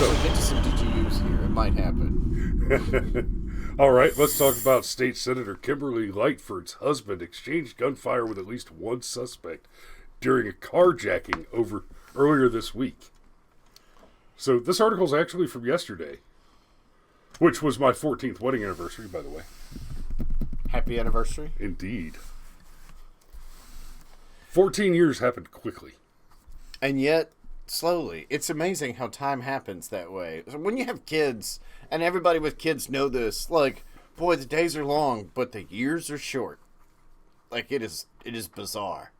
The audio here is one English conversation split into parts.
actually get to some DGUs here. It might happen. All right, let's talk about State Senator Kimberly Lightford's husband exchanged gunfire with at least one suspect during a carjacking earlier this week. So this article is actually from yesterday, which was my 14th wedding anniversary, by the way. Happy anniversary. Indeed. 14 years happened quickly. And yet, slowly. It's amazing how time happens that way. When you have kids, and everybody with kids know this, like, boy, the days are long, but the years are short. Like, it is bizarre.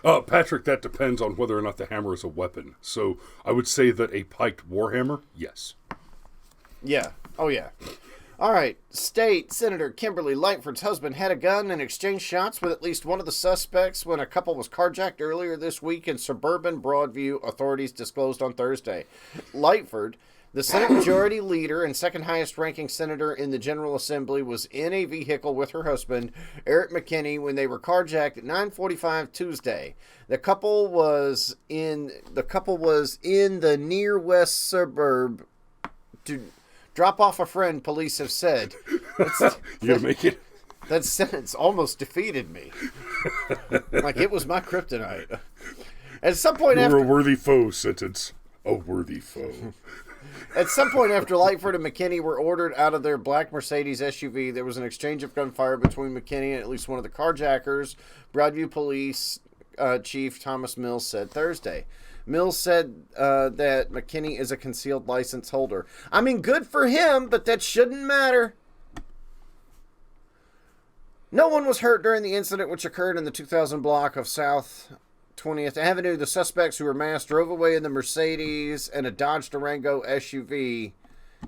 Patrick, that depends on whether or not the hammer is a weapon. So I would say that a piked warhammer, yes. Yeah. Oh, yeah. All right. State Senator Kimberly Lightford's husband had a gun and exchanged shots with at least one of the suspects when a couple was carjacked earlier this week in suburban Broadview, authorities disclosed on Thursday. Lightford, the Senate Majority Leader and second highest ranking senator in the General Assembly, was in a vehicle with her husband, Eric McKinney, when they were carjacked at 9:45 Tuesday. The couple was in the near west suburb to drop off a friend, police have said. You gonna make it? That sentence almost defeated me. Like it was my kryptonite. At some point You're after a worthy foe sentence. A worthy foe. At some point after Lightford and McKinney were ordered out of their black Mercedes SUV, there was an exchange of gunfire between McKinney and at least one of the carjackers, Broadview Police Chief Thomas Mills said Thursday. Mills said that McKinney is a concealed license holder. I mean, good for him, but that shouldn't matter. No one was hurt during the incident, which occurred in the 2000 block of South 20th Avenue. The suspects, who were masked, drove away in the Mercedes and a Dodge Durango SUV.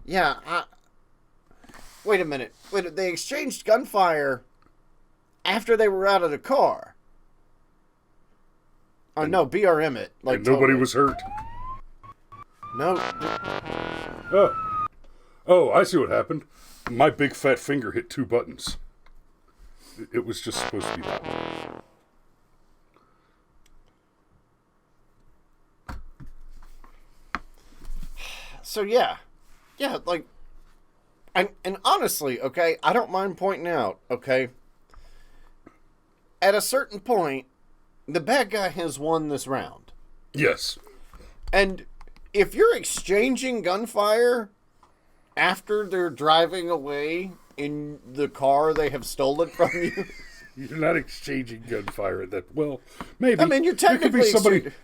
Yeah, wait a minute. They exchanged gunfire after they were out of the car. Oh, no, BRM it. Like and nobody totally. was hurt. No. Oh, I see what happened. My big fat finger hit two buttons. It was just supposed to be that one. So, yeah, like, and honestly, okay, I don't mind pointing out, okay, at a certain point, the bad guy has won this round. Yes. And if you're exchanging gunfire after they're driving away in the car they have stolen from you... You're not exchanging gunfire at that. Well, maybe. I mean, you're technically...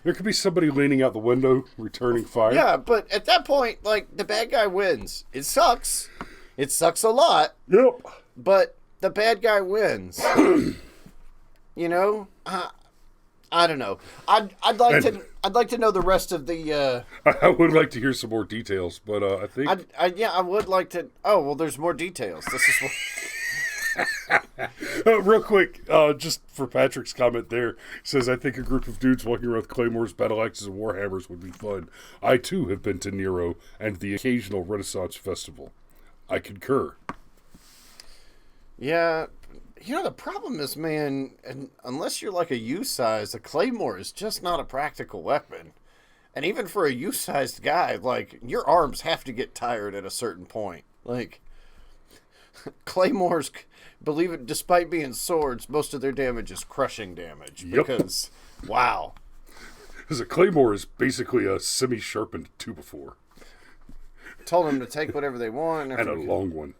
There could be somebody leaning out the window, returning fire. Yeah, but at that point, like, the bad guy wins. It sucks. It sucks a lot. Yep. But the bad guy wins. You know? I don't know. I'd like to know the rest of the... I would like to hear some more details, but I think... I would like to... Oh, well, there's more details. This is what... Real quick, just for Patrick's comment there, says, I think a group of dudes walking around with claymores, battle axes, and warhammers would be fun. I, too, have been to Nero and the occasional Renaissance festival. I concur. Yeah, you know, the problem is, man, and unless you're like a U-size, a claymore is just not a practical weapon. And even for a U-sized guy, like, your arms have to get tired at a certain point. Like, claymores... Believe it, despite being swords, most of their damage is crushing damage. Yep. Because, wow. Because a claymore is basically a semi-sharpened 2x4. Told them to take whatever they want. And a long one.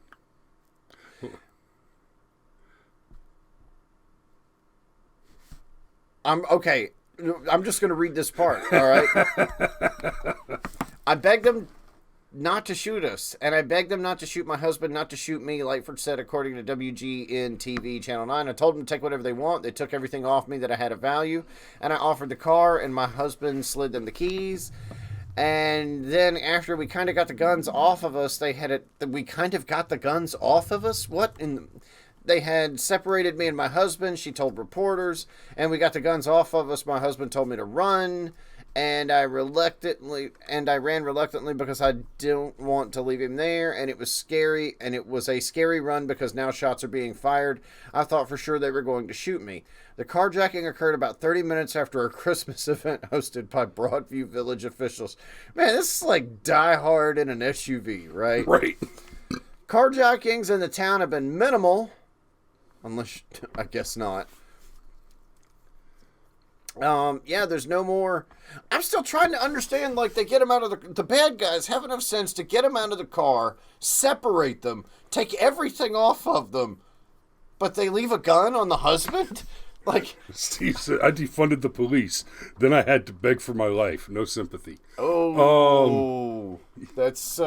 Okay. I'm just going to read this part, all right? I begged them not to shoot us, and I begged them not to shoot my husband, not to shoot me, Lightford said, according to WGN-TV Channel 9. I told them to take whatever they want. They took everything off me that I had of value, and I offered the car, and my husband slid them the keys. And then after we kind of got the guns off of us, they had separated me and my husband, she told reporters, and we got the guns off of us. My husband told me to run, and I ran reluctantly because I don't want to leave him there, and it was scary, and it was a scary run because now shots are being fired. I thought for sure they were going to shoot me. The carjacking occurred about 30 minutes after a Christmas event hosted by Broadview Village officials. Man, this is like Die Hard in an SUV, right? Right. Carjackings in the town have been minimal, unless, I guess not. Yeah, there's no more. I'm still trying to understand, like, they get them out of the bad guys have enough sense to get them out of the car, separate them, take everything off of them, but they leave a gun on the husband? Like, Steve said, I defunded the police. Then I had to beg for my life. No sympathy. oh, that's,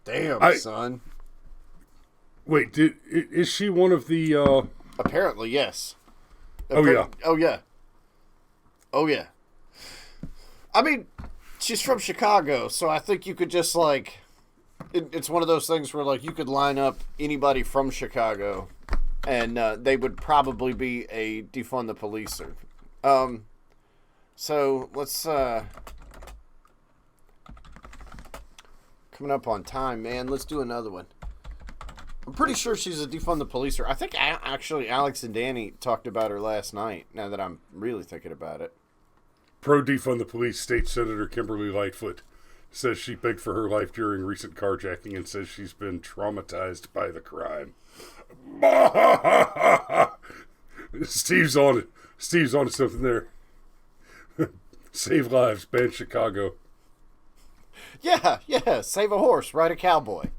damn, son. Wait, is she one of the, Apparently, yes. Oh, yeah. Oh, yeah. Oh, yeah. I mean, she's from Chicago, so I think you could just, like... It's one of those things where, like, you could line up anybody from Chicago, and they would probably be a defund the policer. So, let's... Coming up on time, man. Let's do another one. I'm pretty sure she's a defund the policer. I think actually Alex and Danny talked about her last night, now that I'm really thinking about it. Pro defund the police State Senator Kimberly Lightfoot says she begged for her life during recent carjacking and says she's been traumatized by the crime. Steve's on it. Steve's on to something there. Save lives, ban Chicago. Yeah, save a horse, ride a cowboy.